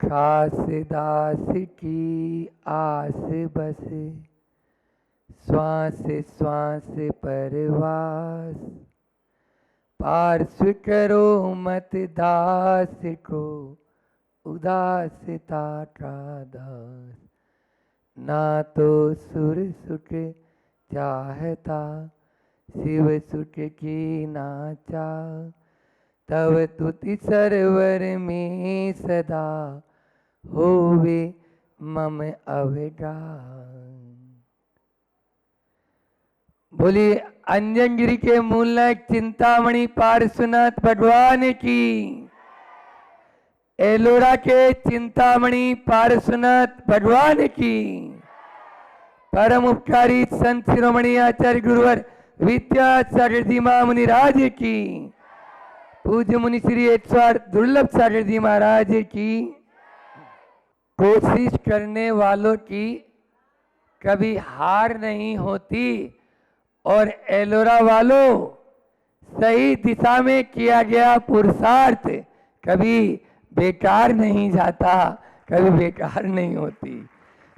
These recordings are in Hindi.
खास दास की आस बस, श्वास श्वास परवास, पार्श्व करो मत दास को, उदासता का दास। ना तो सुर सुख चाहता, शिव सुख की नाचा, तब तुति सरवर में सदा, होवे मम अवगान। बोलिए अंजनगिरी के मूलक चिंतामणि पार्श्वनाथ भगवान की, एलोरा के चिंतामणि पार्श्वनाथ भगवान की, परम उपकारी संत शिरोमणि आचार्य गुरुवर विद्यासागर जी मुनि राज की, पूज्य मुनि श्री 108 दुर्लभ सागर जी महाराज की। कोशिश करने वालों की कभी हार नहीं होती और एलोरा वालों, सही दिशा में किया गया पुरुषार्थ कभी बेकार नहीं जाता, कभी बेकार नहीं होती।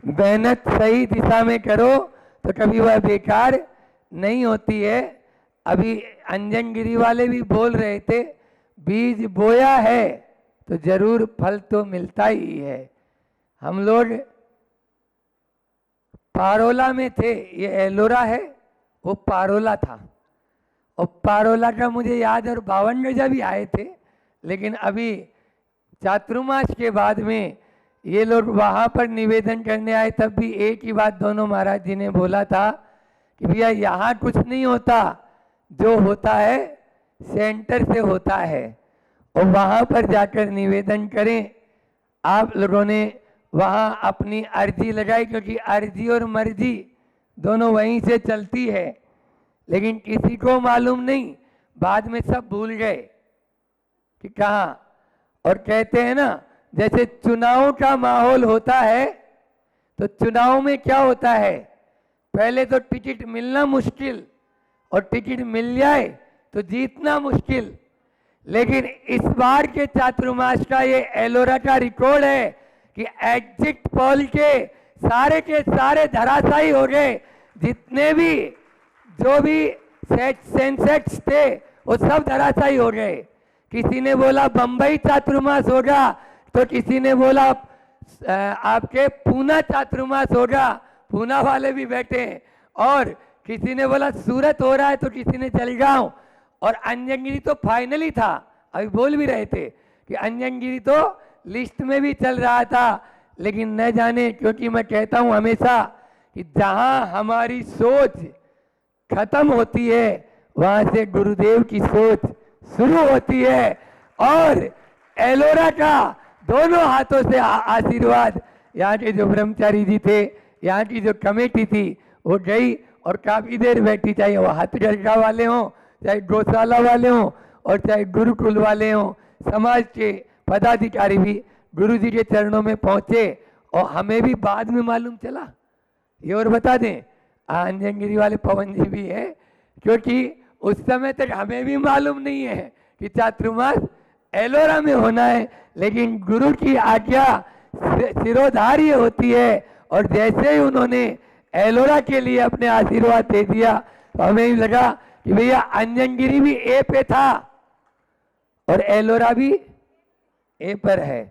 मेहनत सही दिशा में करो तो कभी वह बेकार नहीं होती है। अभी अंजनगिरी वाले भी बोल रहे थे, बीज बोया है तो जरूर फल तो मिलता ही है। हम लोग पारोला में थे, ये एलोरा है, वो पारोला था, और पारोला का मुझे याद है, और 52 गजा भी आए थे। लेकिन अभी चातुर्मास के बाद में ये लोग वहाँ पर निवेदन करने आए, तब भी एक ही बात दोनों महाराज जी ने बोला था कि भैया यहाँ कुछ नहीं होता, जो होता है सेंटर से होता है, और वहाँ पर जाकर निवेदन करें। आप लोगों ने वहाँ अपनी अर्जी लगाई, क्योंकि अर्जी और मर्जी दोनों वहीं से चलती है, लेकिन किसी को मालूम नहीं, बाद में सब भूल गए कि कहाँ। और कहते हैं ना, जैसे चुनाव का माहौल होता है, तो चुनाव में क्या होता है, पहले तो टिकट मिलना मुश्किल, और टिकट मिल जाए तो जीतना मुश्किल। लेकिन इस बार के चातुर्मास का ये एलोरा का रिकॉर्ड है कि एग्जिट पोल के सारे धराशायी हो गए। जितने भी जो भी सेंसेक्स थे वो सब धराशायी हो गए। किसी ने बोला बंबई चातुर्मास होगा, तो किसी ने बोला आपके पूना चातुर्मास होगा, पूना वाले भी बैठे हैं, और किसी ने बोला सूरत हो रहा है, तो किसी ने जलगांव, और अंजनगिरी तो फाइनली था। अभी बोल भी रहे थे कि अंजनगिरी तो लिस्ट में भी चल रहा था, लेकिन न जाने, क्योंकि मैं कहता हूं हमेशा कि जहां हमारी सोच खत्म होती है, वहां से गुरुदेव की सोच शुरू होती है। और एलोरा का दोनों हाथों से आशीर्वाद, यहाँ के जो ब्रह्मचारी जी थे, यहाँ की जो कमेटी थी, वो गई और काफी देर बैठी, चाहे वो हथकरघा वाले हों, चाहे गौशाला वाले हों, और चाहे गुरुकुल वाले हों, समाज के पदाधिकारी भी गुरु जी के चरणों में पहुंचे। और हमें भी बाद में मालूम चला, ये और बता दें, अंजनगिरी वाले पवन जी भी है, क्योंकि उस समय तक हमें भी मालूम नहीं है कि चातुर्मास एलोरा में होना है, लेकिन गुरु की आज्ञा सिरोधार्य होती है। और जैसे ही उन्होंने एलोरा के लिए अपने आशीर्वाद दे दिया, तो हमें भी लगा कि भैया अंजनगिरी भी ए पे था और एलोरा भी ए पर है।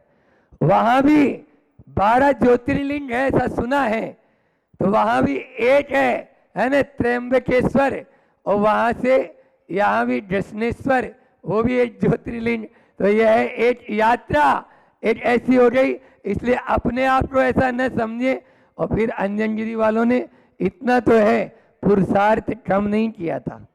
वहां भी 12 ज्योतिर्लिंग है, ऐसा सुना है, तो वहां भी एक है ना, त्र्यंबकेश्वर, और वहां से यहाँ भी दक्षिणेश्वर, वो भी एक ज्योतिर्लिंग। तो यह है एक यात्रा, एक ऐसी हो गई, इसलिए अपने आप को ऐसा न समझे। और फिर अंजनगिरी वालों ने इतना तो है, पुरुषार्थ कम नहीं किया था,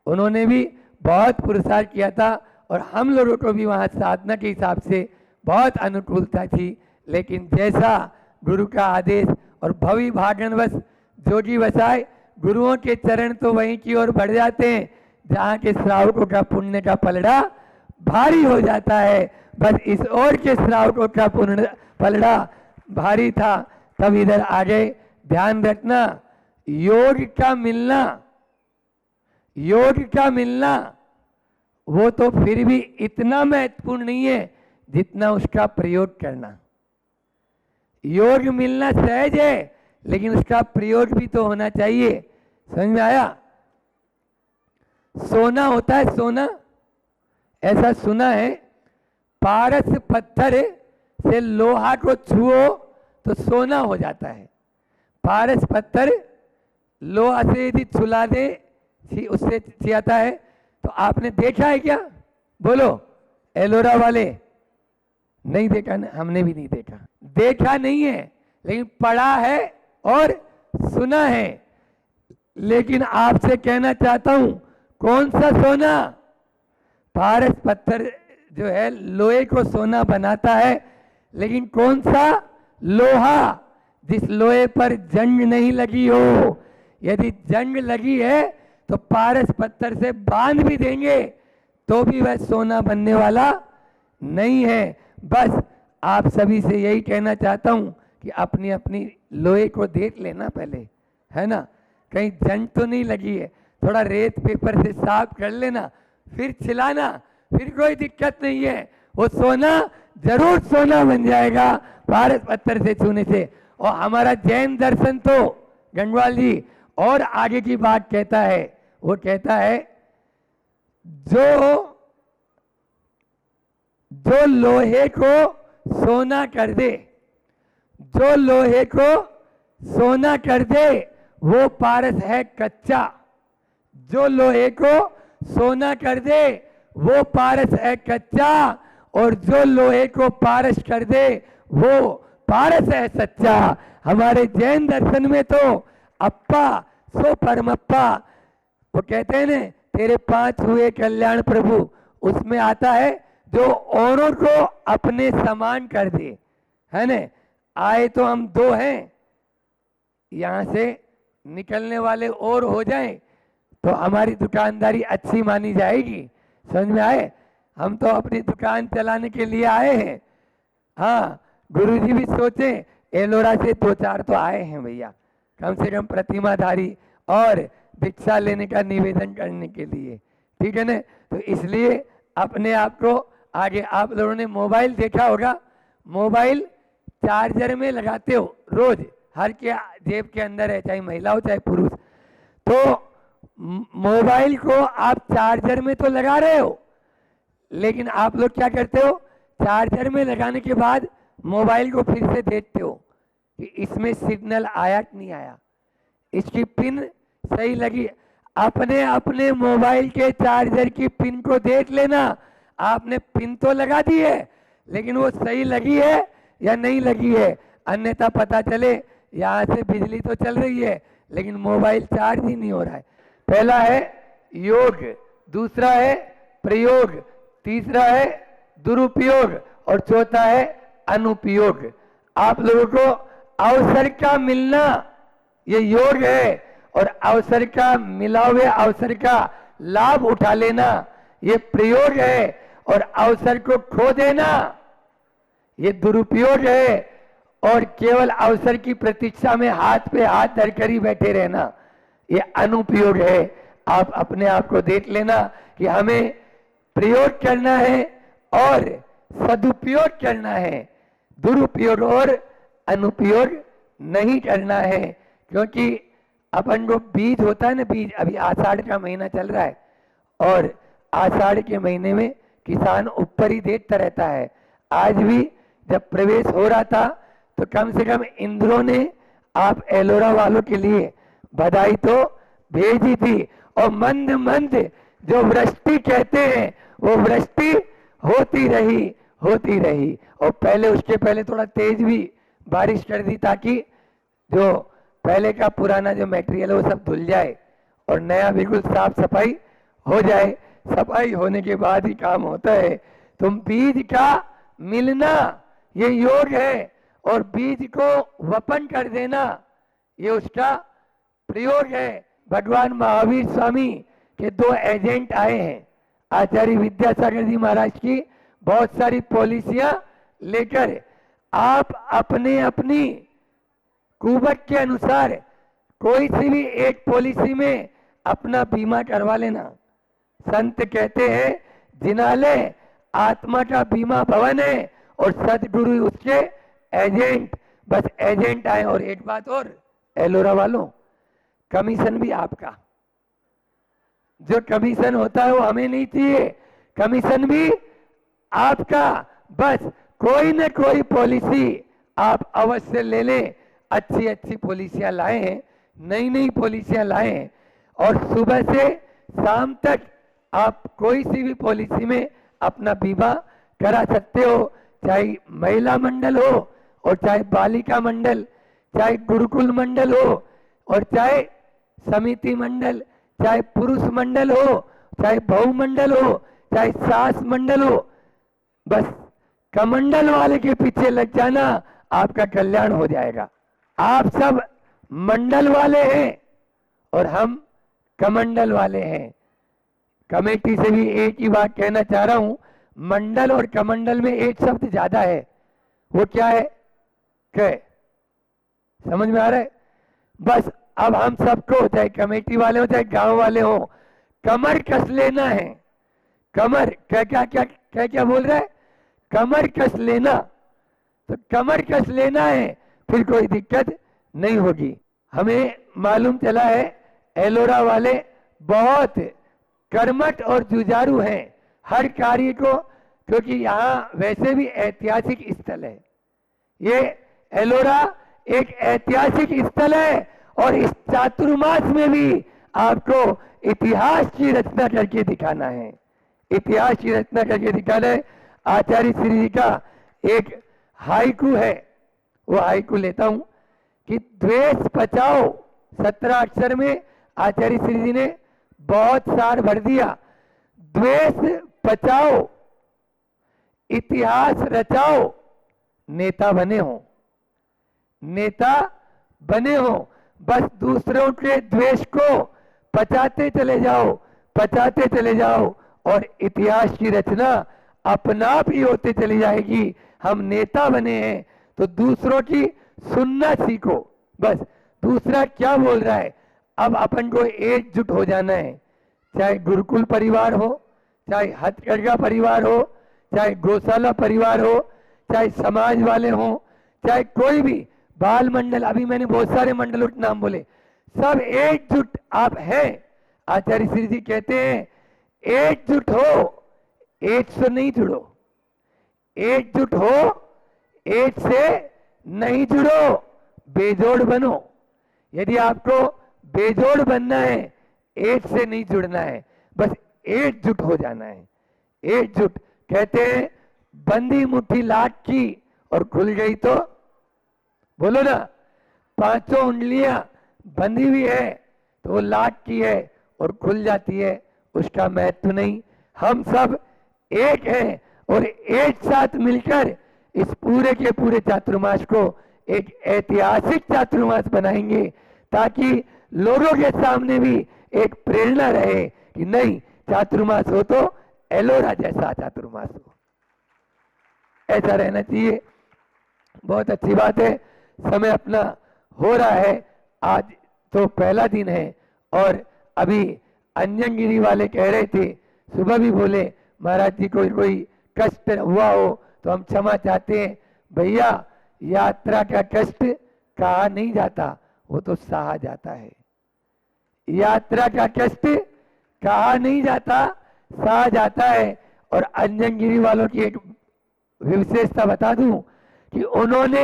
उन्होंने भी बहुत पुरुषार्थ किया था, और हम लोगों को भी वहाँ साधना के हिसाब से बहुत अनुकूलता थी। लेकिन जैसा गुरु का आदेश, और भवि भागनवश जोगी वसाए, गुरुओं के चरण तो वहीं की ओर बढ़ जाते हैं जहाँ के श्रावकों का पुण्य का पलड़ा भारी हो जाता है। बस इस ओर के श्रावकों का पुण्य पलड़ा भारी था, तब इधर आ गए। ध्यान रखना, योग का मिलना वो तो फिर भी इतना महत्वपूर्ण नहीं है जितना उसका प्रयोग करना। योग मिलना सहज है, लेकिन उसका प्रयोग भी तो होना चाहिए। समझ में आया? सोना होता है, सोना, ऐसा सुना है, पारस पत्थर से लोहा को छुओ तो सोना हो जाता है। पारस पत्थर लोहा से यदि छुला दे, उससे छियाता है। तो आपने देखा है क्या? बोलो, एलोरा वाले। नहीं देखा ना, हमने भी नहीं देखा। देखा नहीं है, लेकिन पढ़ा है और सुना है। लेकिन आपसे कहना चाहता हूं, कौन सा सोना? पारस पत्थर जो है लोहे को सोना बनाता है, लेकिन कौन सा? लोहा, जिस लोहे पर जंग नहीं लगी हो। यदि जंग लगी है तो पारस पत्थर से बांध भी देंगे तो भी वह सोना बनने वाला नहीं है। बस आप सभी से यही कहना चाहता हूं कि अपनी अपनी लोहे को देख लेना पहले, है ना, कहीं जंग तो नहीं लगी है। थोड़ा रेत पेपर से साफ कर लेना, फिर छिलाना, फिर कोई दिक्कत नहीं है। वो सोना जरूर सोना बन जाएगा पारस पत्थर से छूने से। और हमारा जैन दर्शन तो गंगवाल जी और आगे की बात कहता है। वो कहता है, जो लोहे को सोना कर दे, जो लोहे को सोना कर दे वो पारस है कच्चा। जो लोहे को सोना कर दे वो पारस है कच्चा, और जो लोहे को पारस कर दे वो पारस है सच्चा। हमारे जैन दर्शन में तो अप्पा सो परमप्पा, वो कहते हैं ना, तेरे 5 हुए कल्याण प्रभु, उसमें आता है जो औरों को अपने समान कर दे, है ना। आए तो हम 2 हैं, यहां से निकलने वाले और हो जाएं तो हमारी दुकानदारी अच्छी मानी जाएगी। समझ में आए? हम तो अपनी दुकान चलाने के लिए आए हैं। हाँ, गुरुजी भी सोचे, एलोरा से 2-4 तो आए हैं भैया, कम से कम प्रतिमाधारी और भिक्षा लेने का निवेदन करने के लिए, ठीक है ना। तो इसलिए अपने आप को आगे, आप लोगों ने मोबाइल देखा होगा, मोबाइल चार्जर में लगाते हो रोज, हर के जेब के अंदर है, चाहे महिला हो चाहे पुरुष। तो मोबाइल को आप चार्जर में तो लगा रहे हो, लेकिन आप लोग क्या करते हो? चार्जर में लगाने के बाद मोबाइल को फिर से देखते हो कि इसमें सिग्नल आया कि नहीं आया, इसकी पिन सही लगी। अपने अपने मोबाइल के चार्जर की पिन को देख लेना। आपने पिन तो लगा दी है, लेकिन वो सही लगी है या नहीं लगी है, अन्यथा पता चले यहाँ से बिजली तो चल रही है लेकिन मोबाइल चार्ज ही नहीं हो रहा है। पहला है योग, दूसरा है प्रयोग, तीसरा है दुरुपयोग और चौथा है अनुपयोग। आप लोगों को अवसर का मिलना ये योग है, और अवसर का मिला हुए अवसर का लाभ उठा लेना ये प्रयोग है, और अवसर को खो देना ये दुरुपयोग है, और केवल अवसर की प्रतीक्षा में हाथ पे हाथ धरकर ही बैठे रहना ये अनुपयोग है। आप अपने आप को देख लेना कि हमें प्रयोग करना है और सदुपयोग करना है, दुरुपयोग और अनुपयोग नहीं करना है। क्योंकि अपन को बीज होता है ना, बीज, अभी आषाढ़ का महीना चल रहा है और आषाढ़ के महीने में किसान ऊपर ही देखता रहता है। आज भी जब प्रवेश हो रहा था तो कम से कम इंद्रों ने आप एलोरा वालों के लिए बधाई तो भेजी थी, और मंद मंद जो वृष्टि कहते हैं वो वृष्टि होती रही, और पहले उसके पहले थोड़ा तेज भी बारिश कर दी ताकि जो पहले का पुराना जो मटेरियल है वो सब धुल जाए और नया बिल्कुल साफ सफाई हो जाए। सफाई होने के बाद ही काम होता है। तुम बीज का मिलना ये योग है, और बीज को वपन कर देना ये उसका प्रयोग है। भगवान महावीर स्वामी के 2 एजेंट आए हैं, आचार्य विद्यासागर जी महाराज की बहुत सारी पॉलिसियां लेकर। आप अपने अपनी कुवत के अनुसार कोई सी भी एक पॉलिसी में अपना बीमा करवा लेना। संत कहते हैं, जिनालय आत्मा का बीमा भवन है और सदगुरु उसके एजेंट। बस एजेंट आए। और एक बात और, एलोरा वालों, कमीशन भी आपका, जो कमीशन होता है वो हमें नहीं चाहिए, कमीशन भी आपका। बस कोई न कोई पॉलिसी आप अवश्य ले लें। अच्छी अच्छी पॉलिसियां लाए हैं, नई नई पॉलिसियां लाए हैं, और सुबह से शाम तक आप कोई सी भी पॉलिसी में अपना बीमा करा सकते हो, चाहे महिला मंडल हो और चाहे बालिका मंडल, चाहे गुरुकुल मंडल हो और चाहे समिति मंडल, चाहे पुरुष मंडल हो, चाहे बहु मंडल हो, चाहे सास मंडल हो। बस कमंडल वाले के पीछे लग जाना, आपका कल्याण हो जाएगा। आप सब मंडल वाले हैं और हम कमंडल वाले हैं। कमेटी से भी एक ही बात कहना चाह रहा हूं, मंडल और कमंडल में एक शब्द ज्यादा है, वो क्या है? क्या समझ में आ रहा है? बस अब हम सबको, चाहे कमेटी वाले हो चाहे गांव वाले हो, कमर कस लेना है। कमर क्या क्या क्या क्या क्या बोल रहा है? कमर कस लेना। तो कमर कस लेना है, फिर कोई दिक्कत नहीं होगी। हमें मालूम चला है एलोरा वाले बहुत कर्मठ और जुझारू हैं हर कार्य को, क्योंकि यहाँ वैसे भी ऐतिहासिक स्थल है। ये एलोरा एक ऐतिहासिक स्थल है और इस चातुर्मास में भी आपको इतिहास की रचना करके दिखाना है, इतिहास की रचना करके दिखाना है। आचार्य श्री जी का एक हाइकू है, वो हाइकू लेता हूं कि द्वेष बचाओ, 17 अक्षर में आचार्य श्री जी ने बहुत सार भर दिया। द्वेष बचाओ, इतिहास रचाओ, नेता बने हो, नेता बने हो। बस दूसरों के द्वेष को पचाते चले जाओ, पचाते चले जाओ, और इतिहास की रचना अपना आप ही होते चली जाएगी। हम नेता बने हैं तो दूसरों की सुनना सीखो। बस दूसरा क्या बोल रहा है, अब अपन को एकजुट हो जाना है। चाहे गुरुकुल परिवार हो, चाहे हथकरघा परिवार हो, चाहे गौशाला परिवार हो, चाहे समाज वाले हो, चाहे कोई भी बाल मंडल, अभी मैंने बहुत सारे मंडलों के नाम बोले, सब एकजुट आप हैं। आचार्य श्री जी कहते हैं एकजुट हो, एक से नहीं जुड़ो, एकजुट हो, एक से नहीं जुड़ो, बेजोड़ बनो। यदि आपको बेजोड़ बनना है, एक से नहीं जुड़ना है, बस एकजुट हो जाना है। एकजुट कहते हैं बंदी मुट्ठी लाट की और खुल गई तो, बोलो ना, पांचों उंगलियां बंधी हुई है तो वो लाट की है और खुल जाती है, उसका महत्व नहीं। हम सब एक हैं और एक साथ मिलकर इस पूरे के पूरे चातुर्मास को एक ऐतिहासिक चातुर्मास बनाएंगे, ताकि लोगों के सामने भी एक प्रेरणा रहे कि नहीं, चातुर्मास हो तो एलोरा जैसा चातुर्मास हो, ऐसा रहना चाहिए। बहुत अच्छी बात है, समय अपना हो रहा है। आज तो पहला दिन है और अभी अंजनगिरी वाले कह रहे थे, सुबह भी बोले महाराज जी कोई कष्ट हुआ हो तो हम क्षमा चाहते हैं। भैया यात्रा का कष्ट कहा नहीं जाता, वो तो सहा जाता है। यात्रा का कष्ट कहा नहीं जाता, सहा जाता है। और अंजनगिरी वालों की एक विशेषता बता दूं कि उन्होंने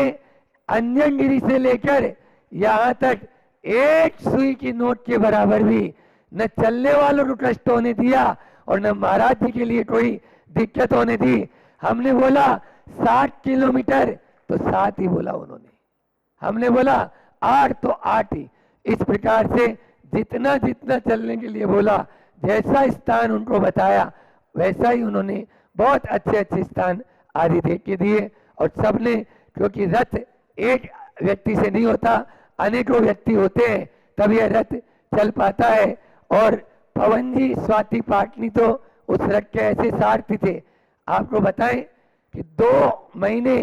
अंजनगिरी से लेकर यहाँ तक एक सुई की नोट के बराबर भी न चलने वालों को कष्ट होने दिया और न महाराज जी के लिए कोई दिक्कत होने दी। हमने बोला 60 किलोमीटर तो 7 ही बोला उन्होंने, हमने बोला 8 तो 8 ही। इस प्रकार से जितना जितना चलने के लिए बोला, जैसा स्थान उनको बताया वैसा ही उन्होंने बहुत अच्छे अच्छे स्थान आदि देख के दिए। और सबने, क्योंकि रथ एक व्यक्ति से नहीं होता, अनेकों व्यक्ति होते हैं तब यह रथ चल पाता है। और पवन जी स्वाति पाटनी तो उस रथ के ऐसे सारथी थे, आपको बताएं कि 2 महीने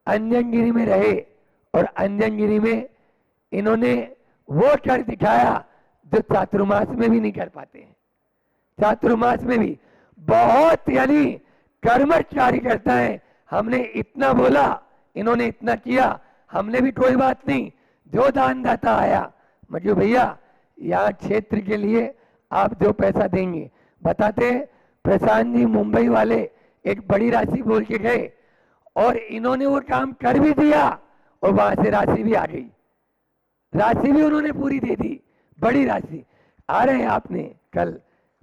अंजनगिरी में रहे और अंजनगिरी में इन्होंने वो कर दिखाया जो चातुर्मास में भी नहीं कर पाते हैं। चातुर्मास में भी बहुत, यानी कर्मठ कार्य करता है। हमने इतना बोला, इन्होंने इतना किया, हमने भी कोई बात नहीं, जो दानदाता आया मजू भैया यहाँ क्षेत्र के लिए आप जो पैसा देंगे, बताते हैं प्रशांत जी मुंबई वाले एक बड़ी राशि बोल के गए और इन्होंने वो काम कर भी दिया और वहां से राशि भी आ गई, राशि भी उन्होंने पूरी दे दी, बड़ी राशि। आ रहे हैं आपने कल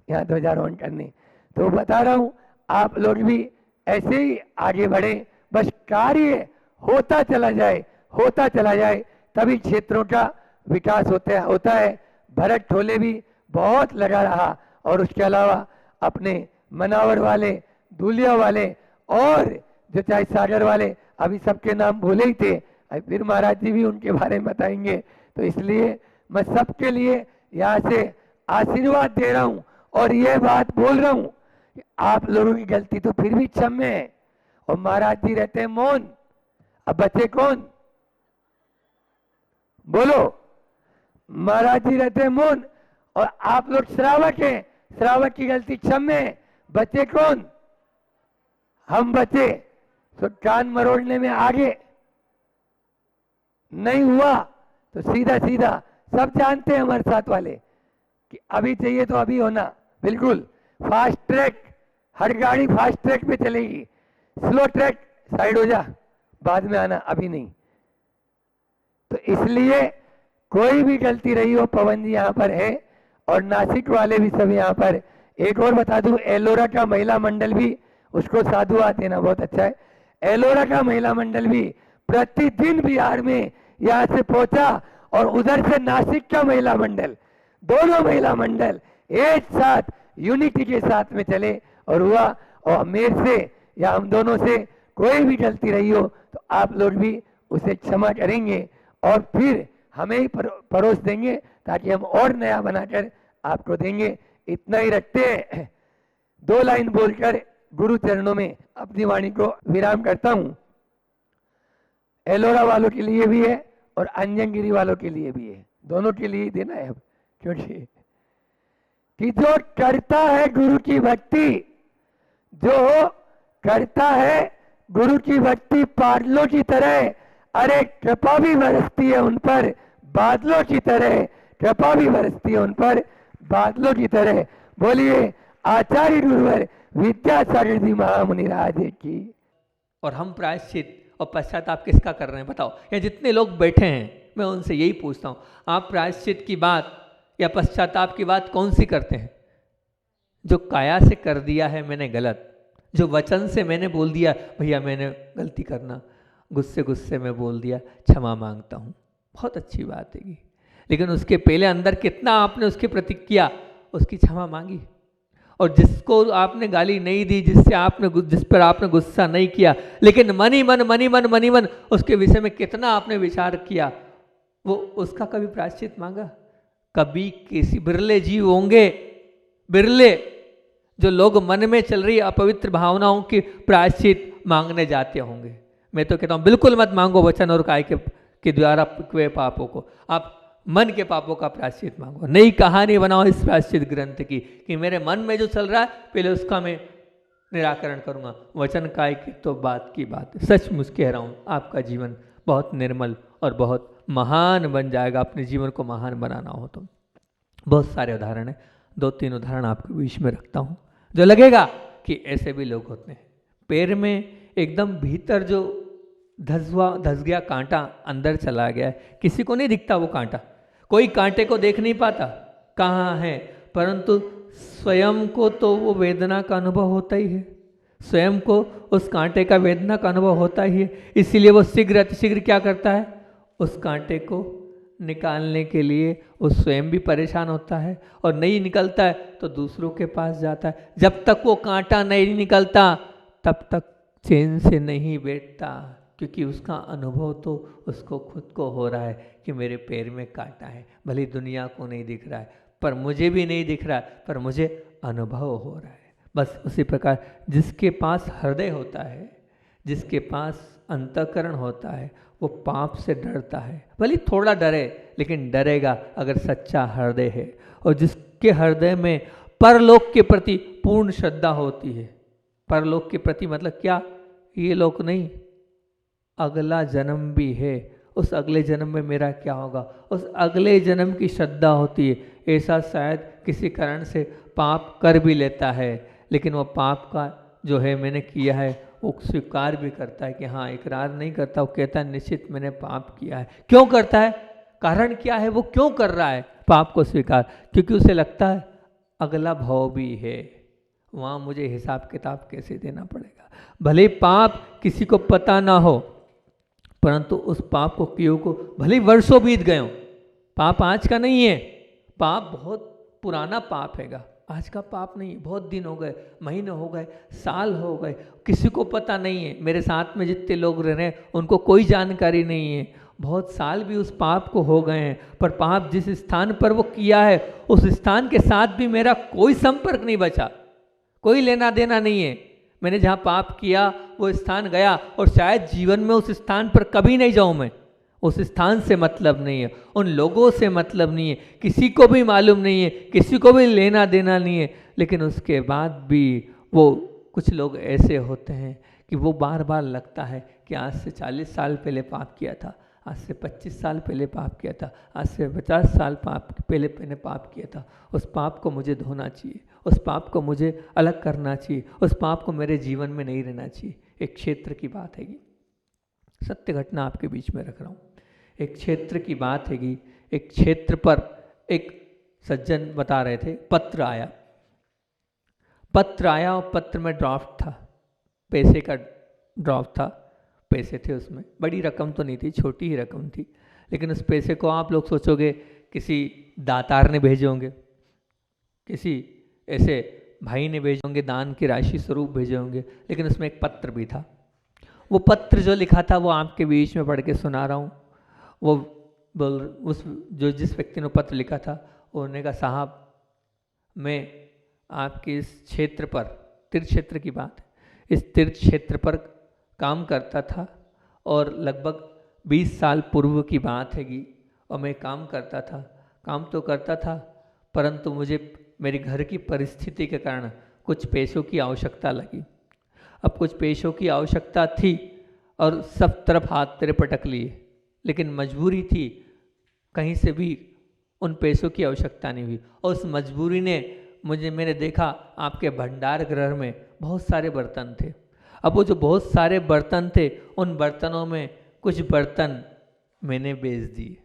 यहाँ ध्वजारोहण करने, तो बता रहा हूँ आप लोग भी ऐसे ही आगे बढ़े, बस कार्य होता चला जाए, होता चला जाए, तभी क्षेत्रों का विकास होता है। भरत ठोले भी बहुत लगा रहा और उसके अलावा अपने मनावर वाले, दूलिया वाले और जो चाहे सागर वाले, अभी सबके नाम भूले ही थे, फिर महाराज जी भी उनके बारे में बताएंगे। तो इसलिए मैं सबके लिए यहाँ से आशीर्वाद दे रहा हूँ और ये बात बोल रहा हूँ कि आप लोगों की गलती तो फिर भी क्षम्य है और महाराज जी रहते हैं मौन, अब बचे कौन बोलो, महाराज जी रहते हैं मौन और आप लोग श्रावक हैं, श्रावक की गलती क्षम्य है, बचे कौन, हम बचे। तो कान मरोड़ने में आगे नहीं हुआ तो सीधा सीधा सब जानते हैं हमारे साथ वाले कि अभी चाहिए तो अभी होना, बिल्कुल फास्ट ट्रैक, हर गाड़ी फास्ट ट्रैक पे चलेगी, स्लो ट्रैक साइड हो जा, बाद में आना, अभी नहीं। तो इसलिए कोई भी गलती रही हो, पवन जी यहाँ पर है और नासिक वाले भी सब यहाँ पर। एक और बता दूं, एलोरा का महिला मंडल भी, उसको साधुवाद देना बहुत अच्छा है, एलोरा का महिला मंडल भी प्रतिदिन बिहार में यहाँ से पहुंचा और उधर से नासिक का महिला मंडल, दोनों महिला मंडल एक साथ यूनिटी के साथ में चले और हुआ। और मेरे से या हम दोनों से कोई भी गलती रही हो तो आप लोग भी उसे क्षमा करेंगे और फिर हमें ही परोस देंगे ताकि हम और नया बनाकर आपको देंगे। इतना ही रखते हैं, 2 लाइन बोलकर गुरु चरणों में अपनी वाणी को विराम करता हूं। एलोरा वालों के लिए भी है और अंजनगिरी वालों के लिए भी है, दोनों के लिए देना है अब, क्योंकि कि जो करता है गुरु की भक्ति, जो करता है गुरु की भक्ति बादलों की तरह, अरे कृपा भी बरसती है उन पर बादलों की तरह, कृपा भी बरसती है उन पर बादलों की तरह। बोलिए आचार्य गुरुवर विद्यासागर जी महामुनिराज की। और हम प्रायश्चित और पश्चाताप किसका कर रहे हैं बताओ? या जितने लोग बैठे हैं मैं उनसे यही पूछता हूँ, आप प्रायश्चित की बात या पश्चाताप की बात कौन सी करते हैं? जो काया से कर दिया है मैंने गलत, जो वचन से मैंने बोल दिया भैया मैंने गलती करना, गुस्से में बोल दिया, क्षमा मांगता हूँ, बहुत अच्छी बात है। लेकिन उसके पहले अंदर कितना आपने उसके प्रति किया, उसकी क्षमा मांगी। और जिसको आपने गाली नहीं दी, जिस पर आपने गुस्सा नहीं किया, लेकिन मनी मन उसके विषय में कितना आपने विचार किया, वो उसका कभी प्रायश्चित मांगा? कभी किसी बिरले जीव होंगे, बिरले जो लोग मन में चल रही अपवित्र भावनाओं की प्रायश्चित मांगने जाते होंगे। मैं तो कहता हूँ बिल्कुल मत मांगो वचन और काय के द्वारा हुए पापों को, आप मन के पापों का प्रायश्चित मांगो। नई कहानी बनाओ इस प्रायश्चित ग्रंथ की कि मेरे मन में जो चल रहा है पहले उसका मैं निराकरण करूंगा, वचन काय की तो बात की बात है। सचमुच कह रहा हूँ आपका जीवन बहुत निर्मल और बहुत महान बन जाएगा। अपने जीवन को महान बनाना हो तो बहुत सारे उदाहरण है, 2-3 उदाहरण आपके बीच में रखता हूँ जो लगेगा कि ऐसे भी लोग होते हैं। पैर में एकदम भीतर जो धस गया कांटा अंदर चला गया है, किसी को नहीं दिखता वो कांटा, कोई कांटे को देख नहीं पाता कहाँ है, परंतु स्वयं को तो वो वेदना का अनुभव होता ही है, स्वयं को उस कांटे का वेदना का अनुभव होता ही है। इसीलिए वो शीघ्र अतिशीघ्र क्या करता है, उस कांटे को निकालने के लिए वो स्वयं भी परेशान होता है और नहीं निकलता है तो दूसरों के पास जाता है। जब तक वो कांटा नहीं निकलता तब तक चैन से नहीं बैठता, क्योंकि उसका अनुभव तो उसको खुद को हो रहा है कि मेरे पैर में कांटा है। भले दुनिया को नहीं दिख रहा है, पर मुझे भी नहीं दिख रहा है, पर मुझे अनुभव हो रहा है। बस उसी प्रकार जिसके पास हृदय होता है, जिसके पास अंतःकरण होता है, वो पाप से डरता है। भले थोड़ा डरे, लेकिन डरेगा अगर सच्चा हृदय है। और जिसके हृदय में परलोक के प्रति पूर्ण श्रद्धा होती है, परलोक के प्रति मतलब क्या, ये लोक नहीं, अगला जन्म भी है उस अगले जन्म में मेरा क्या होगा, उस अगले जन्म की श्रद्धा होती है। ऐसा शायद किसी कारण से पाप कर भी लेता है, लेकिन वो पाप का जो है मैंने किया है वो स्वीकार भी करता है कि हाँ, इकरार नहीं करता, वो कहता है निश्चित मैंने पाप किया है। क्यों करता है, कारण क्या है, वो क्यों कर रहा है पाप को स्वीकार? क्योंकि उसे लगता है अगला भाव भी है, वहाँ मुझे हिसाब किताब कैसे देना पड़ेगा। भले पाप किसी को पता ना हो, परंतु उस पाप को किए को भले वर्षों बीत गए हों, पाप आज का नहीं है, पाप बहुत पुराना पाप हैगा, आज का पाप नहीं है। बहुत दिन हो गए, महीने हो गए, साल हो गए, किसी को पता नहीं है। मेरे साथ में जितने लोग रह रहे हैं उनको कोई जानकारी नहीं है। बहुत साल भी उस पाप को हो गए हैं, पर पाप जिस स्थान पर वो किया है उस स्थान के साथ भी मेरा कोई संपर्क नहीं बचा, कोई लेना देना नहीं है। मैंने जहाँ पाप किया वो स्थान गया और शायद जीवन में उस स्थान पर कभी नहीं जाऊँ मैं। उस स्थान से मतलब नहीं है, उन लोगों से मतलब नहीं है, किसी को भी मालूम नहीं है, किसी को भी लेना देना नहीं है। लेकिन उसके बाद भी वो कुछ लोग ऐसे होते हैं कि वो बार बार लगता है कि आज से 40 साल पहले पाप किया था, आज से 25 साल पहले पाप किया था, आज से 50 साल पहले मैंने पाप किया था। उस पाप को मुझे धोना चाहिए, उस पाप को मुझे अलग करना चाहिए, उस पाप को मेरे जीवन में नहीं रहना चाहिए। एक क्षेत्र की बात हैगी, सत्य घटना आपके बीच में रख रहा हूँ। एक क्षेत्र की बात हैगी, एक क्षेत्र पर एक सज्जन बता रहे थे, पत्र आया और पत्र में ड्राफ्ट था, पैसे का ड्राफ्ट था, पैसे थे उसमें, बड़ी रकम तो नहीं थी, छोटी ही रकम थी। लेकिन उस पैसे को आप लोग सोचोगे किसी दातार ने भेजे होंगे, किसी ऐसे भाई ने भेजे होंगे, दान की राशि स्वरूप भेजे होंगे, लेकिन उसमें एक पत्र भी था। वो पत्र जो लिखा था वो आपके बीच में पढ़ के सुना रहा हूँ। वो उस जो जिस व्यक्ति ने पत्र लिखा था उन्होंने कहा, साहब मैं आपके इस क्षेत्र पर, तीर्थ क्षेत्र की बात है, इस तीर्थ क्षेत्र पर काम करता था और लगभग 20 साल पूर्व की बात हैगी। और मैं काम करता था, काम तो करता था, परंतु मुझे मेरे घर की परिस्थिति के कारण कुछ पैसों की आवश्यकता लगी। अब कुछ पैसों की आवश्यकता थी और सब तरफ हाथ तेरे पटक लिए, लेकिन मजबूरी थी, कहीं से भी उन पैसों की आवश्यकता नहीं हुई। और उस मजबूरी ने मैंने देखा आपके भंडार गृह में बहुत सारे बर्तन थे। अब वो जो बहुत सारे बर्तन थे, उन बर्तनों में कुछ बर्तन मैंने बेच दिए,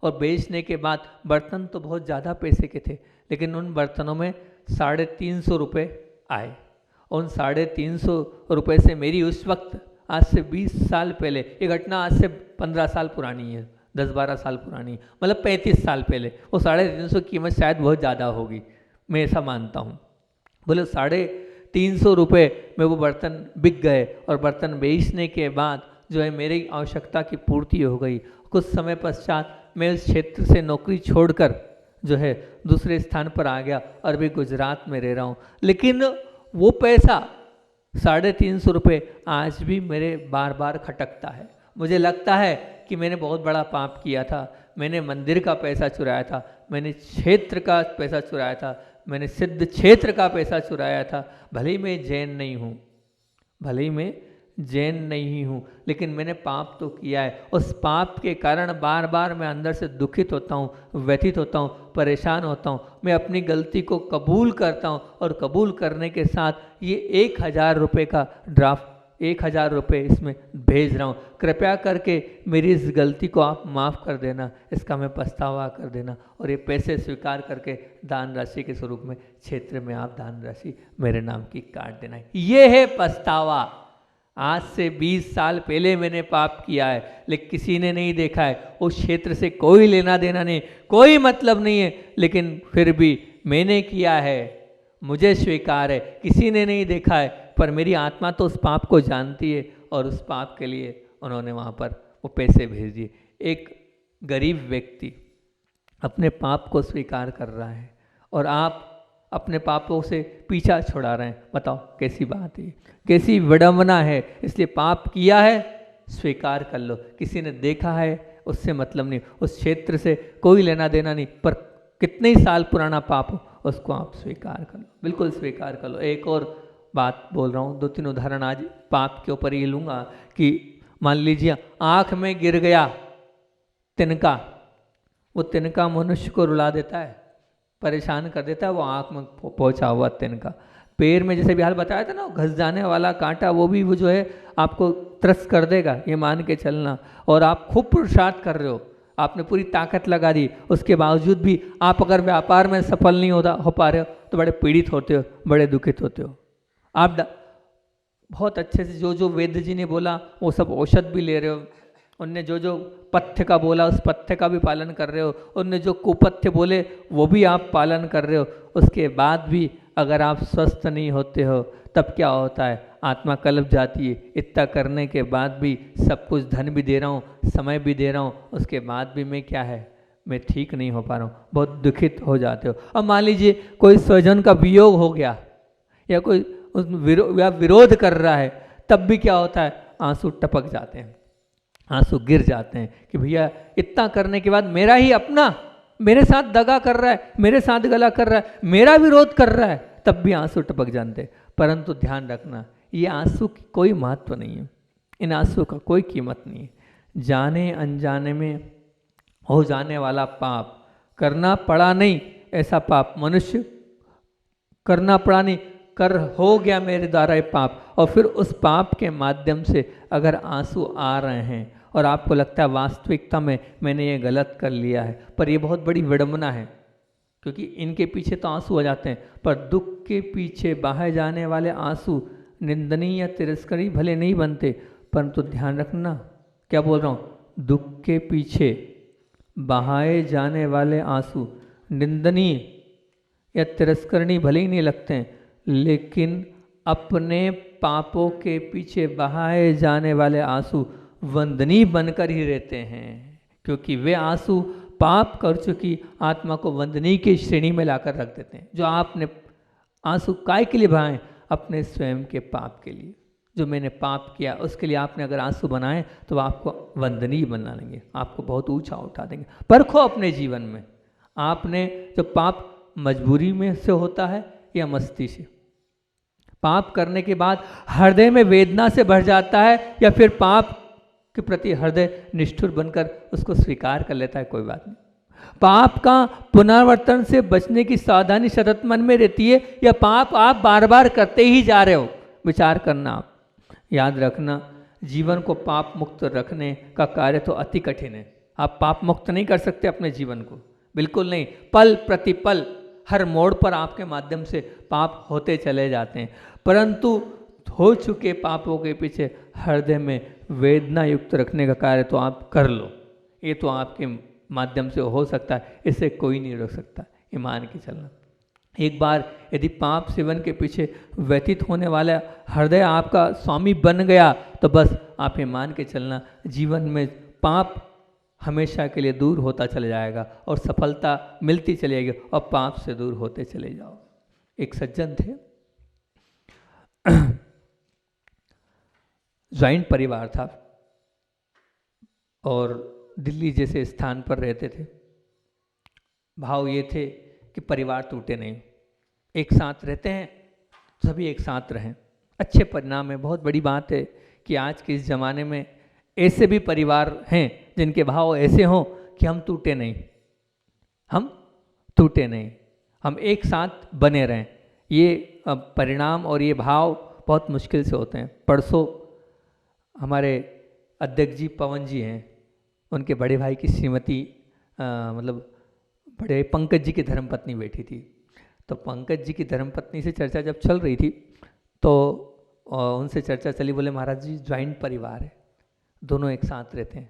और बेचने के बाद बर्तन तो बहुत ज़्यादा पैसे के थे, लेकिन उन बर्तनों में 350 रुपये आए। उन 350 रुपये से मेरी उस वक्त, आज से 20 साल पहले, ये घटना आज से 15 साल पुरानी है, 10-12 साल पुरानी है, मतलब 35 साल पहले, वो 350 की कीमत शायद बहुत ज़्यादा होगी, मैं ऐसा मानता हूँ। बोले 350 रुपये में वो बर्तन बिक गए, और बर्तन बेचने के बाद जो है मेरी आवश्यकता की पूर्ति हो गई। कुछ समय पश्चात मैं उस क्षेत्र से नौकरी छोड़कर जो है दूसरे स्थान पर आ गया और भी गुजरात में रह रहा हूँ। लेकिन वो पैसा 350 रुपये आज भी मेरे बार बार खटकता है। मुझे लगता है कि मैंने बहुत बड़ा पाप किया था, मैंने मंदिर का पैसा चुराया था, मैंने क्षेत्र का पैसा चुराया था, मैंने सिद्ध क्षेत्र का पैसा चुराया था। भले ही मैं जैन नहीं हूँ, भले ही मैं जैन नहीं हूँ, लेकिन मैंने पाप तो किया है। उस पाप के कारण बार बार मैं अंदर से दुखित होता हूँ, व्यथित होता हूँ, परेशान होता हूँ। मैं अपनी गलती को कबूल करता हूँ, और कबूल करने के साथ ये 1000 रुपये का ड्राफ्ट, 1000 रुपये इसमें भेज रहा हूँ। कृपया करके मेरी इस गलती को आप माफ़ कर देना, इसका मैं पछतावा कर देना, और ये पैसे स्वीकार करके दान राशि के स्वरूप में क्षेत्र में आप दान राशि मेरे नाम की काट देना। ये है पछतावा। आज से 20 साल पहले मैंने पाप किया है, लेकिन किसी ने नहीं देखा है, उस क्षेत्र से कोई लेना देना नहीं, कोई मतलब नहीं है, लेकिन फिर भी मैंने किया है, मुझे स्वीकार है। किसी ने नहीं देखा है, पर मेरी आत्मा तो उस पाप को जानती है, और उस पाप के लिए उन्होंने वहाँ पर वो पैसे भेज दिए। एक गरीब व्यक्ति अपने पाप को स्वीकार कर रहा है, और आप अपने पापों से पीछा छुड़ा रहे हैं। बताओ कैसी बात है, कैसी विडंबना है। इसलिए पाप किया है, स्वीकार कर लो। किसी ने देखा है उससे मतलब नहीं, उस क्षेत्र से कोई लेना देना नहीं, पर कितने ही साल पुराना पाप हो उसको आप स्वीकार कर लो, बिल्कुल स्वीकार कर लो। एक और बात बोल रहा हूँ, 2-3 उदाहरण आज पाप के ऊपर ही लूँगा। कि मान लीजिए आँख में गिर गया, तिनका, वो तिनका मनुष्य को रुला देता है, परेशान कर देता है। वो आँख में पहुँचा हुआ तिनका, पैर में जैसे भी हाल बताया था ना, घस जाने वाला कांटा, वो भी वो जो है आपको त्रस्त कर देगा, ये मान के चलना। और आप खूब पुरुषार्थ कर रहे हो, आपने पूरी ताकत लगा दी, उसके बावजूद भी आप अगर व्यापार में सफल नहीं हो पा रहे हो तो बड़े पीड़ित होते हो, बड़े दुखित होते हो। आप बहुत अच्छे से जो जो वैद्य जी ने बोला वो सब औषध भी ले रहे हो, उनने जो जो पथ्य का बोला उस पथ्य का भी पालन कर रहे हो, उनने जो कुपथ्य बोले वो भी आप पालन कर रहे हो। उसके बाद भी अगर आप स्वस्थ नहीं होते हो तब क्या होता है, आत्मा कल्प जाती है। इतना करने के बाद भी, सब कुछ धन भी दे रहा हूँ, समय भी दे रहा हूँ, उसके बाद भी मैं क्या है, मैं ठीक नहीं हो पा रहा हूँ, बहुत दुखित हो जाते हो। अब मान लीजिए कोई स्वजन का वियोग हो गया या कोई विरोध कर रहा है, तब भी क्या होता है, आंसू टपक जाते हैं, आंसू गिर जाते हैं कि भैया इतना करने के बाद मेरा ही अपना मेरे साथ दगा कर रहा है, मेरे साथ गला कर रहा है, मेरा विरोध कर रहा है, तब भी आंसू टपक जाते हैं। परंतु ध्यान रखना, ये आंसू की कोई महत्व नहीं है, इन आंसू का कोई कीमत नहीं है। जाने अनजाने में हो जाने वाला पाप, करना पड़ा नहीं ऐसा पाप, मनुष्य करना पड़ा नहीं, कर हो गया मेरे द्वारा ये पाप, और फिर उस पाप के माध्यम से अगर आंसू आ रहे हैं और आपको लगता है वास्तविकता में मैंने ये गलत कर लिया है, पर ये बहुत बड़ी विडंबना है, क्योंकि इनके पीछे तो आंसू आ जाते हैं, पर दुख के पीछे बहाए जाने वाले आंसू निंदनीय या तिरस्करी भले नहीं बनते, परंतु ध्यान रखना, क्या बोल रहा हूँ, दुख के पीछे बहाए जाने वाले आंसू निंदनीय या तिरस्करणी भले ही नहीं लगते हैं, लेकिन अपने पापों के पीछे बहाए जाने वाले आंसू वंदनीय बनकर ही रहते हैं, क्योंकि वे आंसू पाप कर चुकी आत्मा को वंदनीय की श्रेणी में लाकर रख देते हैं। जो आपने आंसू काय के लिए बहाए, अपने स्वयं के पाप के लिए, जो मैंने पाप किया उसके लिए आपने अगर आंसू बनाए तो आपको वंदनीय बना लेंगे, आपको बहुत ऊंचा उठा देंगे। परखो अपने जीवन में, आपने जो पाप मजबूरी में से होता है या मस्ती से, पाप करने के बाद हृदय में वेदना से भर जाता है, या फिर पाप के प्रति हृदय निष्ठुर बनकर उसको स्वीकार कर लेता है, कोई बात नहीं। पाप का पुनरावर्तन से बचने की सावधानी सतत मन में रहती है, या पाप आप बार बार करते ही जा रहे हो, विचार करना। आप याद रखना, जीवन को पाप मुक्त रखने का कार्य तो अति कठिन है। आप पाप मुक्त नहीं कर सकते अपने जीवन को, बिल्कुल नहीं। पल प्रतिपल हर मोड़ पर आपके माध्यम से पाप होते चले जाते हैं, परंतु हो चुके पापों के पीछे हृदय में वेदना युक्त रखने का कार्य तो आप कर लो। ये तो आपके माध्यम से हो सकता है, इसे कोई नहीं रोक सकता, ईमान के चलना। एक बार यदि पाप सेवन के पीछे व्यतीत होने वाला हृदय आपका स्वामी बन गया तो बस आप ये मान के चलना, जीवन में पाप हमेशा के लिए दूर होता चला जाएगा और सफलता मिलती चलेगी और पाप से दूर होते चले जाओ। एक सज्जन थे, जॉइंट परिवार था और दिल्ली जैसे स्थान पर रहते थे। भाव ये थे कि परिवार टूटे नहीं, एक साथ रहते हैं, सभी एक साथ रहें, अच्छे परिणाम है। बहुत बड़ी बात है कि आज के इस ज़माने में ऐसे भी परिवार हैं जिनके भाव ऐसे हों कि हम टूटे नहीं, हम टूटे नहीं, हम एक साथ बने रहें। ये परिणाम और ये भाव बहुत मुश्किल से होते हैं। परसों हमारे अध्यक्ष जी पवन जी हैं, उनके बड़े भाई की श्रीमती मतलब बड़े पंकज जी की धर्मपत्नी बैठी थी, तो पंकज जी की धर्मपत्नी से चर्चा जब चल रही थी तो उनसे चर्चा चली, बोले महाराज जी ज्वाइंट परिवार है, दोनों एक साथ रहते हैं,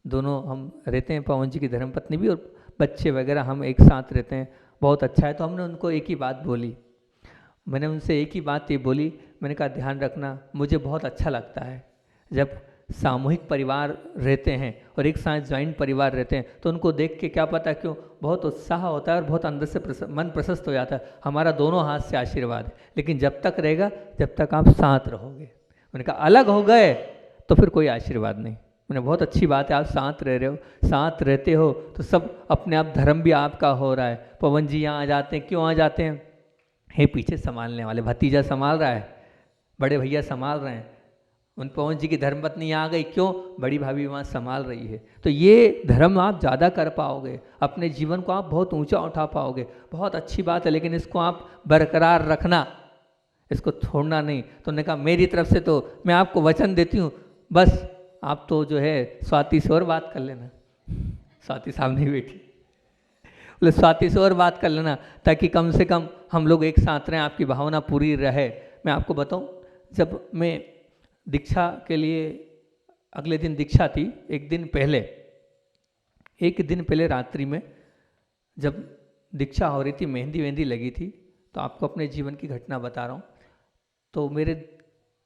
दोनों हम रहते हैं, पवन जी की धर्मपत्नी भी और बच्चे वगैरह हम एक साथ रहते हैं, बहुत अच्छा है। तो हमने उनको एक ही बात बोली, मैंने उनसे एक ही बात ये बोली, मैंने कहा ध्यान रखना, मुझे बहुत अच्छा लगता है जब सामूहिक परिवार रहते हैं और एक साथ ज्वाइंट परिवार रहते हैं, तो उनको देख के क्या पता क्यों बहुत उत्साह होता है और बहुत अंदर से मन प्रशस्त हो जाता है। हमारा दोनों हाथ से आशीर्वाद है, लेकिन जब तक रहेगा जब तक आप साथ रहोगे। मैंने कहा अलग हो गए तो फिर कोई आशीर्वाद नहीं। मैंने बहुत अच्छी बात है, आप साथ रह रहे हो, साथ रहते हो तो सब अपने आप धर्म भी आपका हो रहा है। पवन जी यहाँ आ जाते हैं, क्यों आ जाते हैं, हे पीछे संभालने वाले, भतीजा संभाल रहा है, बड़े भैया संभाल रहे हैं, उन पवन जी की धर्मपत्नी आ गई, क्यों? बड़ी भाभी वहाँ संभाल रही है। तो ये धर्म आप ज़्यादा कर पाओगे, अपने जीवन को आप बहुत ऊंचा उठा पाओगे, बहुत अच्छी बात है, लेकिन इसको आप बरकरार रखना, इसको छोड़ना नहीं। तो उन्होंने कहा मेरी तरफ से तो मैं आपको वचन देती हूँ, बस आप तो जो है स्वाति से और बात कर लेना। स्वाति सामने ही बैठी, बोले स्वाति से और बात कर लेना, ताकि कम से कम हम लोग एक साथ रहें, आपकी भावना पूरी रहे। मैं आपको बताऊं, जब मैं दीक्षा के लिए, अगले दिन दीक्षा थी, एक दिन पहले रात्रि में जब दीक्षा हो रही थी, मेहंदी वेहंदी लगी थी, तो आपको अपने जीवन की घटना बता रहा हूँ। तो मेरे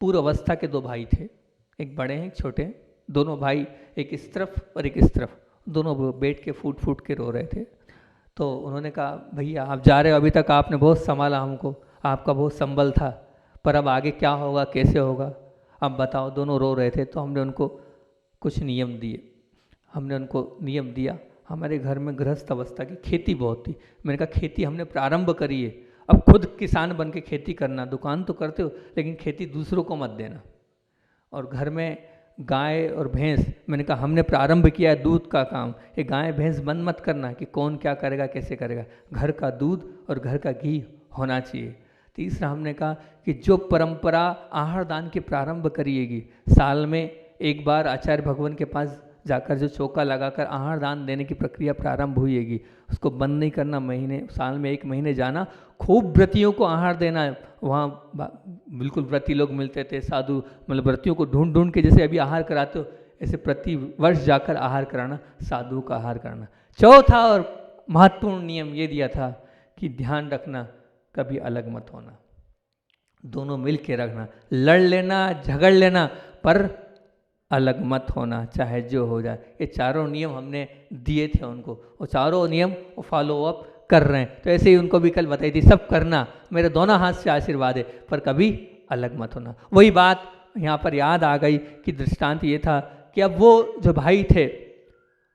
पूर्व अवस्था के 2 भाई थे, एक बड़े हैं एक छोटे हैं, दोनों भाई एक इस तरफ और एक इस तरफ, दोनों बैठ के फूट फूट के रो रहे थे। तो उन्होंने कहा भैया आप जा रहे हो, अभी तक आपने बहुत संभाला हमको, आपका बहुत संबल था, पर अब आगे क्या होगा, कैसे होगा, अब बताओ। दोनों रो रहे थे। तो हमने उनको कुछ नियम दिया। हमारे घर में गृहस्थ अवस्था की खेती बहुत थी। मैंने कहा खेती हमने प्रारंभ करी है, अब खुद किसान बन के खेती करना, दुकान तो करते हो लेकिन खेती दूसरों को मत देना। और घर में गाय और भैंस, मैंने कहा हमने प्रारंभ किया है दूध का काम, ये गाय भैंस बंद मत करना कि कौन क्या करेगा कैसे करेगा, घर का दूध और घर का घी होना चाहिए। तीसरा हमने कहा कि जो परंपरा आहार दान की प्रारंभ करिएगी, साल में एक बार आचार्य भगवान के पास जाकर जो चौका लगाकर आहार दान देने की प्रक्रिया प्रारंभ हुईगी, उसको बंद नहीं करना। साल में 1 महीने जाना, खूब व्रतियों को आहार देना है। वहाँ बिल्कुल व्रती लोग मिलते थे, साधु, मतलब व्रतियों को ढूंढ ढूंढ के जैसे अभी आहार कराते हो, ऐसे प्रति वर्ष जाकर आहार कराना, साधुओं का आहार कराना। चौथा और महत्वपूर्ण नियम ये दिया था कि ध्यान रखना, कभी अलग मत होना, दोनों मिल के रखना, लड़ लेना झगड़ लेना पर अलग मत होना, चाहे जो हो जाए। ये चारों नियम हमने दिए थे उनको, वो चारों नियम वो फॉलो अप कर रहे हैं। तो ऐसे ही उनको भी कल बताई थी, सब करना, मेरे दोनों हाथ से आशीर्वाद है, पर कभी अलग मत होना। वही बात यहाँ पर याद आ गई कि दृष्टांत ये था कि अब वो जो भाई थे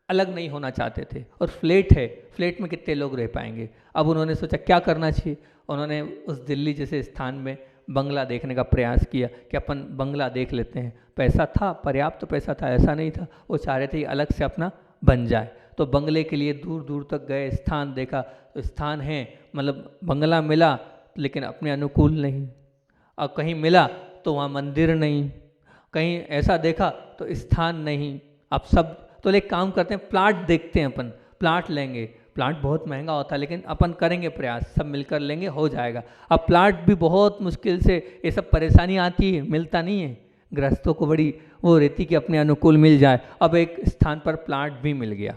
अलग नहीं होना चाहते थे, और फ्लैट है, फ्लैट में कितने लोग रह पाएंगे। अब उन्होंने सोचा क्या करना चाहिए, उन्होंने उस दिल्ली जैसे स्थान में बंगला देखने का प्रयास किया कि अपन बंगला देख लेते हैं। पैसा था, पर्याप्त तो पैसा था, ऐसा नहीं था, वो चाह रहे थे अलग से अपना बन जाए। तो बंगले के लिए दूर दूर तक गए, स्थान देखा, तो स्थान है, मतलब बंगला मिला लेकिन अपने अनुकूल नहीं, और कहीं मिला तो वहाँ मंदिर नहीं, कहीं ऐसा देखा तो स्थान नहीं। अब सब तो एक काम करते हैं, प्लाट देखते हैं, अपन प्लाट लेंगे, प्लाट बहुत महंगा होता है लेकिन अपन करेंगे प्रयास, सब मिलकर लेंगे, हो जाएगा। अब प्लाट भी बहुत मुश्किल से, ये सब परेशानी आती है, मिलता नहीं है, गृहस्थों को बड़ी वो रहती कि अपने अनुकूल मिल जाए। अब एक स्थान पर प्लाट भी मिल गया।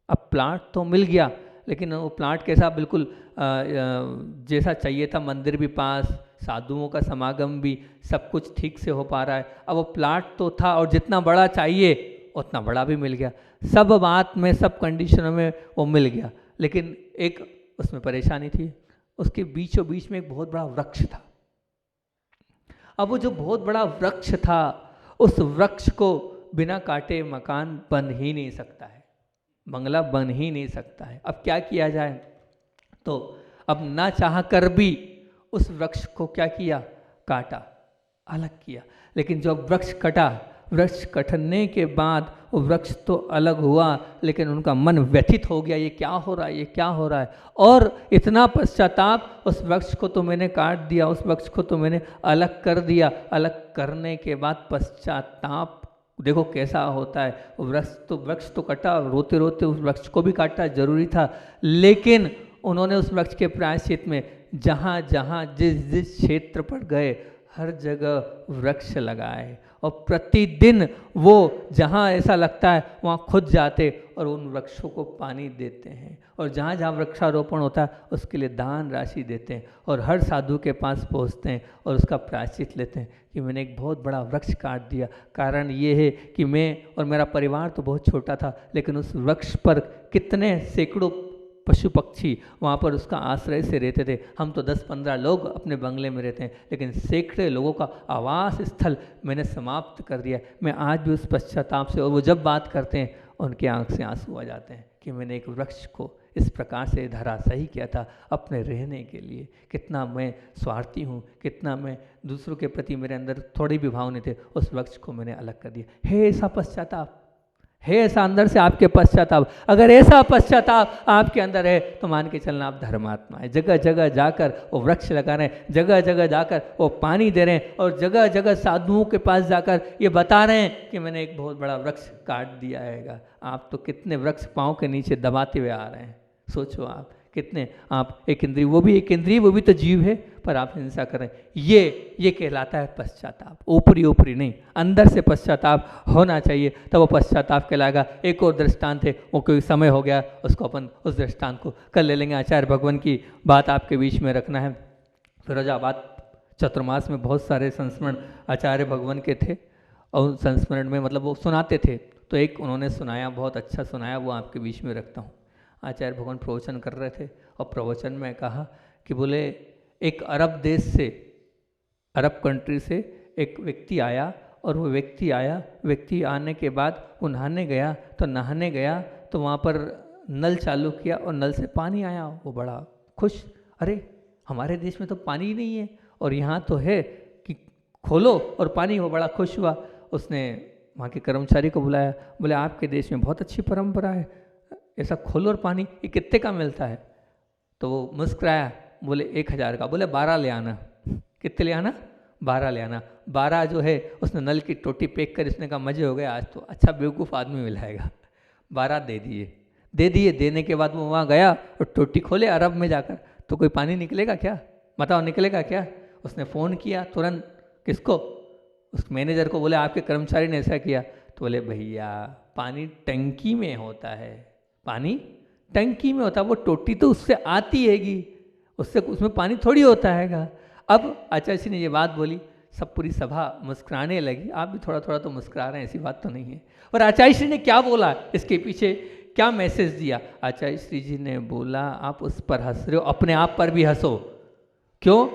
अब प्लाट तो मिल गया लेकिन वो प्लाट कैसा, बिल्कुल जैसा चाहिए था, मंदिर भी पास, साधुओं का समागम भी, सब कुछ ठीक से हो पा रहा है। अब वो प्लाट तो था और जितना बड़ा चाहिए उतना बड़ा भी मिल गया, सब बात में, सब कंडीशनों में वो मिल गया। लेकिन एक उसमें परेशानी थी, उसके बीचों बीच में एक बहुत बड़ा वृक्ष था। अब वो जो बहुत बड़ा वृक्ष था, उस वृक्ष को बिना काटे मकान बन ही नहीं सकता है, बंगला बन ही नहीं सकता है। अब क्या किया जाए, तो अब ना चाह कर भी उस वृक्ष को क्या किया, काटा, अलग किया। लेकिन जब वृक्ष कटा, वृक्ष कटने के बाद वो वृक्ष तो अलग हुआ लेकिन उनका मन व्यथित हो गया, ये क्या हो रहा है, ये क्या हो रहा है। और इतना पश्चाताप, उस वृक्ष को तो मैंने काट दिया, उस वृक्ष को तो मैंने अलग कर दिया, अलग करने के बाद पश्चाताप देखो कैसा होता है। वृक्ष तो कटा, रोते रोते उस वृक्ष को भी काटना जरूरी था, लेकिन उन्होंने उस वृक्ष के प्रायश्चित में जहाँ जहाँ जिस जिस क्षेत्र पर गए हर जगह वृक्ष लगाए, और प्रतिदिन वो जहाँ ऐसा लगता है वहाँ खुद जाते और उन वृक्षों को पानी देते हैं, और जहाँ जहाँ वृक्षारोपण होता है उसके लिए दान राशि देते हैं, और हर साधु के पास पहुँचते हैं और उसका प्रायश्चित लेते हैं कि मैंने एक बहुत बड़ा वृक्ष काट दिया। कारण ये है कि मैं और मेरा परिवार तो बहुत छोटा था, लेकिन उस वृक्ष पर कितने सैकड़ों पशु पक्षी वहाँ पर उसका आश्रय से रहते थे। हम तो 10-15 लोग अपने बंगले में रहते हैं, लेकिन सैकड़े लोगों का आवास स्थल मैंने समाप्त कर दिया। मैं आज भी उस पश्चाताप से, और वो जब बात करते हैं उनके आंख से आंसू आ जाते हैं कि मैंने एक वृक्ष को इस प्रकार से धराशायी किया था अपने रहने के लिए। कितना मैं स्वार्थी हूँ, कितना मैं दूसरों के प्रति मेरे अंदर थोड़े भी भाव नहीं थे, उस वृक्ष को मैंने अलग कर दिया। है ऐसा पश्चाताप, है ऐसा अंदर से आपके पश्चाताप? अगर ऐसा पश्चाताप आपके अंदर है तो मान के चलना आप धर्मात्मा है। जगह जगह जाकर वो वृक्ष लगा रहे हैं, जगह जगह जाकर वो पानी दे रहे हैं, और जगह जगह साधुओं के पास जाकर ये बता रहे हैं कि मैंने एक बहुत बड़ा वृक्ष काट दिया है। आप तो कितने वृक्ष पाँव के नीचे दबाते हुए आ रहे हैं। सोचो आप कितने, आप एक इंद्रिय, वो भी एक इंद्रिय, वो भी तो जीव है, पर आप हिंसा कर रहे हैं। ये कहलाता है पश्चाताप। ऊपरी ऊपरी नहीं, अंदर से पश्चाताप होना चाहिए, तब वो पश्चाताप कहलाएगा। एक और दृष्टांत है, वो कोई समय हो गया, उसको अपन उस दृष्टांत को कल ले लेंगे। आचार्य भगवान की बात आपके बीच में रखना है। फिरोजाबाद चतुर्मास में बहुत सारे संस्मरण आचार्य भगवान के थे, और उन संस्मरण में मतलब वो सुनाते थे, तो एक उन्होंने सुनाया, बहुत अच्छा सुनाया, वो आपके बीच में रखता हूँ। आचार्य भगवान प्रवचन कर रहे थे, और प्रवचन में कहा कि बोले एक अरब देश से, अरब कंट्री से एक व्यक्ति आया, और वो व्यक्ति आने के बाद वो नहाने गया तो वहाँ पर नल चालू किया और नल से पानी आया। वो बड़ा खुश, अरे हमारे देश में तो पानी ही नहीं है और यहाँ तो है कि खोलो और पानी। वो बड़ा खुश हुआ। उसने वहाँ के कर्मचारी को बुलाया, बोले आपके देश में बहुत अच्छी परंपरा है, ऐसा खोलो और पानी, ये कितने का मिलता है? तो वो मुस्कुराया, बोले 1000 का। बोले 12 ले आना। कितने ले आना? 12 ले आना। 12 जो है उसने नल की टोटी पैक कर, इसने कहा मजे हो गए आज तो, अच्छा बेवकूफ़ आदमी मिलाएगा। 12 दे दिए। देने के बाद वो वहाँ गया और टोटी खोले अरब में जाकर, तो कोई पानी निकलेगा क्या? बताओ निकलेगा क्या? उसने फ़ोन किया तुरंत, किसको? उस मैनेजर को। बोले आपके कर्मचारी ने ऐसा किया। तो बोले भैया पानी टंकी में होता है, पानी टंकी में होता है, वो टोटी तो उससे आती हैगी, उसमें पानी थोड़ी होता हैगा। अब आचार्य जी ने ये बात बोली, सब पूरी सभा मुस्कुराने लगी। आप भी थोड़ा थोड़ा तो मुस्कुरा रहे हैं, ऐसी बात तो नहीं है। और आचार्य श्री ने क्या बोला, इसके पीछे क्या मैसेज दिया? आचार्य श्री जी ने बोला आप उस पर हंस रहे हो, अपने आप पर भी हंसो। क्यों?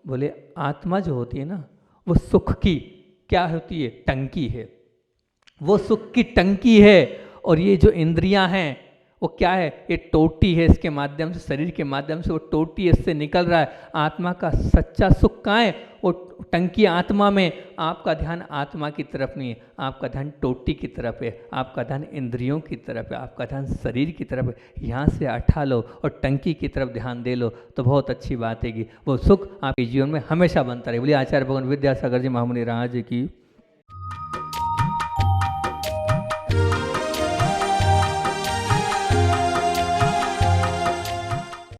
बोले आत्मा जो होती है ना, वो सुख की क्या होती है? टंकी है। वो सुख की टंकी है, और ये जो इंद्रियां हैं वो क्या है? ये टोटी है, इसके माध्यम से, शरीर के माध्यम से वो टोटी इससे निकल रहा है। आत्मा का सच्चा सुख कहाँ है? वो टंकी आत्मा में। आपका ध्यान आत्मा की तरफ नहीं है, आपका ध्यान टोटी की तरफ है, आपका ध्यान इंद्रियों की तरफ है, आपका ध्यान शरीर की तरफ है। यहाँ से हटा लो और टंकी की तरफ ध्यान दे लो, तो बहुत अच्छी बात है कि वो सुख आपके जीवन में हमेशा बनता रहे। बोलिए आचार्य भगवान विद्यासागर जी महामुनि राज की।